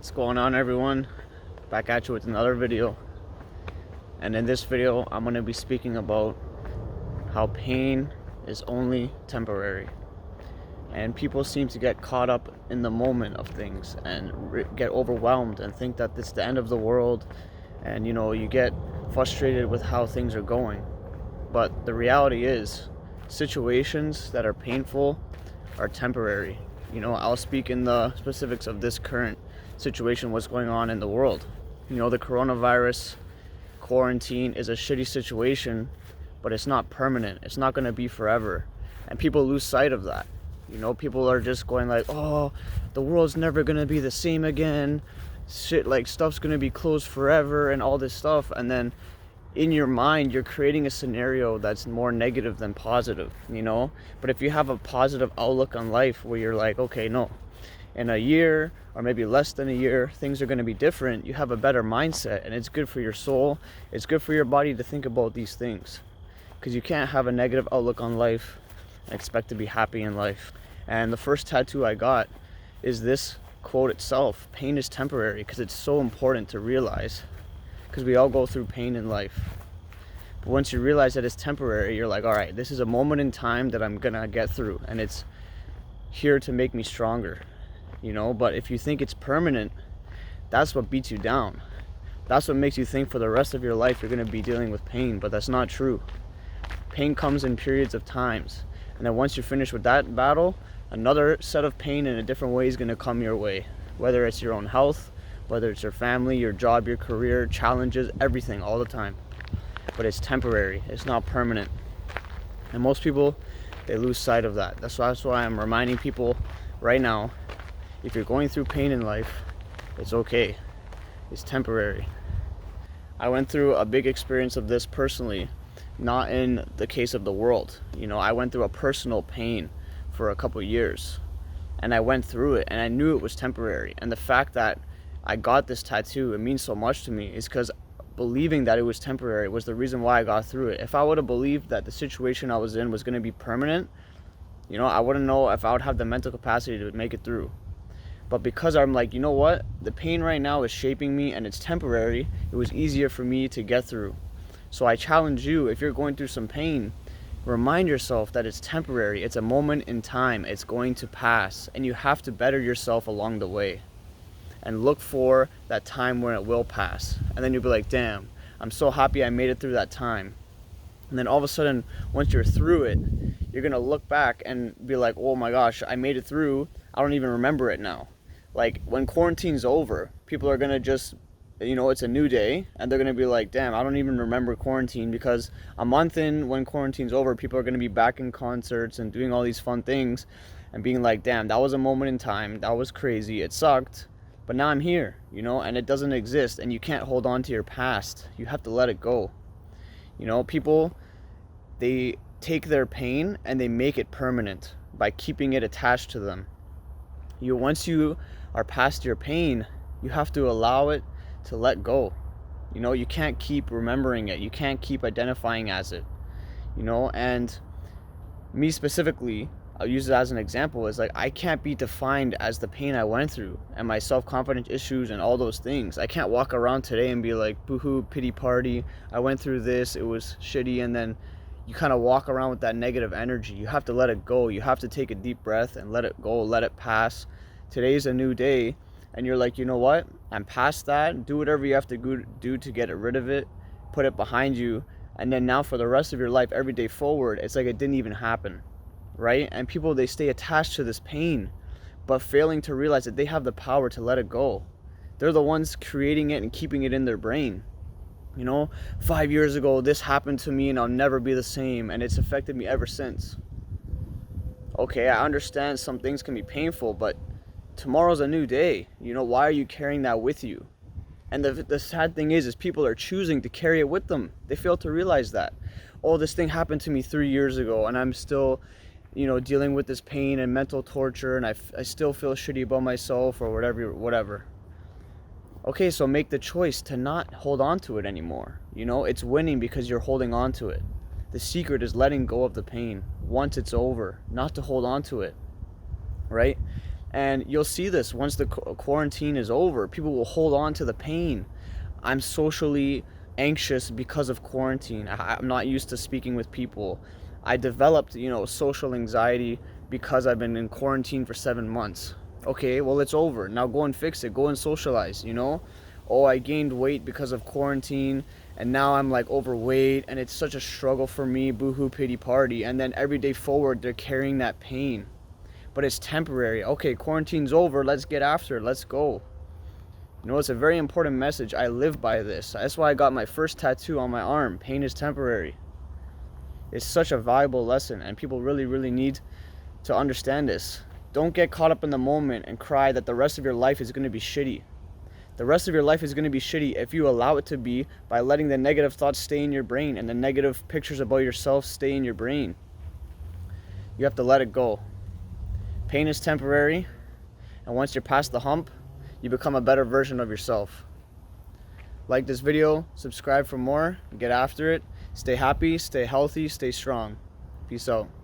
What's going on, everyone? Back at you with another video. And in this video, I'm going to be speaking about how pain is only temporary. And people seem to get caught up in the moment of things and get overwhelmed and think that it's the end of the world. And you get frustrated with how things are going. But the reality is, situations that are painful are temporary. I'll speak in the specifics of this current situation, what's going on in the world. The coronavirus quarantine is a shitty situation, but it's not permanent. It's not going to be forever. And people lose sight of that. People are just going like, oh, the world's never going to be the same again. Shit, like stuff's going to be closed forever and all this stuff. And then in your mind, you're creating a scenario that's more negative than positive, But if you have a positive outlook on life where you're like, okay, no, in a year or maybe less than a year, things are going to be different. You have a better mindset, and it's good for your soul. It's good for your body to think about these things, because you can't have a negative outlook on life and expect to be happy in life. And the first tattoo I got is this quote itself: pain is temporary, because it's so important to realize, because we all go through pain in life. But once you realize that it's temporary, you're like, all right, this is a moment in time that I'm gonna get through, and it's here to make me stronger. But if you think it's permanent, that's what beats you down. That's what makes you think for the rest of your life you're going to be dealing with pain, but that's not true. Pain comes in periods of times, and then once you're finished with that battle, another set of pain in a different way is going to come your way, whether it's your own health, whether it's your family, your job, your career, challenges, everything, all the time. But it's temporary. It's not permanent. And most people, they lose sight of that. That's why I'm reminding people right now, if you're going through pain in life, it's okay. It's temporary. I went through a big experience of this personally, not in the case of the world. I went through a personal pain for a couple years, and I went through it, and I knew it was temporary. And the fact that I got this tattoo, it means so much to me, is because believing that it was temporary was the reason why I got through it. If I would have believed that the situation I was in was going to be permanent, I wouldn't know if I would have the mental capacity to make it through. But because I'm like, what? The pain right now is shaping me and it's temporary, it was easier for me to get through. So I challenge you, if you're going through some pain, remind yourself that it's temporary. It's a moment in time. It's going to pass. And you have to better yourself along the way. And look for that time when it will pass. And then you'll be like, damn, I'm so happy I made it through that time. And then all of a sudden, once you're through it, you're going to look back and be like, oh my gosh, I made it through. I don't even remember it now. Like, when quarantine's over, people are going to just, it's a new day, and they're going to be like, damn, I don't even remember quarantine, because a month in, when quarantine's over, people are going to be back in concerts and doing all these fun things and being like, damn, that was a moment in time, that was crazy, it sucked, but now I'm here, and it doesn't exist, and you can't hold on to your past. You have to let it go. People, they take their pain and they make it permanent by keeping it attached to them. Once you are past your pain, you have to allow it to let go. You can't keep remembering it. You can't keep identifying as it. And me specifically, I'll use it as an example, is like, I can't be defined as the pain I went through and my self-confidence issues and all those things. I can't walk around today and be like, boo-hoo, pity party, I went through this, it was shitty, and then you kind of walk around with that negative energy. You have to let it go. You have to take a deep breath and let it go, let it pass. Today's a new day, and you're like, what? I'm past that. Do whatever you have to do to get rid of it, put it behind you, and then now for the rest of your life, every day forward, it's like it didn't even happen, right? And people, they stay attached to this pain, but failing to realize that they have the power to let it go. They're the ones creating it and keeping it in their brain. 5 years ago, this happened to me and I'll never be the same, and it's affected me ever since. Okay, I understand some things can be painful, but tomorrow's a new day. Why are you carrying that with you? And the sad thing is people are choosing to carry it with them. They fail to realize that. Oh, this thing happened to me 3 years ago, and I'm still, dealing with this pain and mental torture, and I still feel shitty about myself or whatever. Okay, so make the choice to not hold on to it anymore. It's winning because you're holding on to it. The secret is letting go of the pain once it's over, not to hold on to it, right? And you'll see this once the quarantine is over. People will hold on to the pain. I'm socially anxious because of quarantine. I'm not used to speaking with people. I developed, social anxiety because I've been in quarantine for 7 months. Okay, well, it's over. Now go and fix it. Go and socialize, Oh, I gained weight because of quarantine, and now I'm like overweight, and it's such a struggle for me, boohoo, pity party. And then every day forward, they're carrying that pain. But it's temporary. Okay, quarantine's over. Let's get after it. Let's go. It's a very important message. I live by this. That's why I got my first tattoo on my arm. Pain is temporary. It's such a valuable lesson, and people really, really need to understand this. Don't get caught up in the moment and cry that the rest of your life is going to be shitty. The rest of your life is going to be shitty if you allow it to be by letting the negative thoughts stay in your brain and the negative pictures about yourself stay in your brain. You have to let it go. Pain is temporary, and once you're past the hump, you become a better version of yourself. Like this video, subscribe for more, get after it, stay happy, stay healthy, stay strong. Peace out.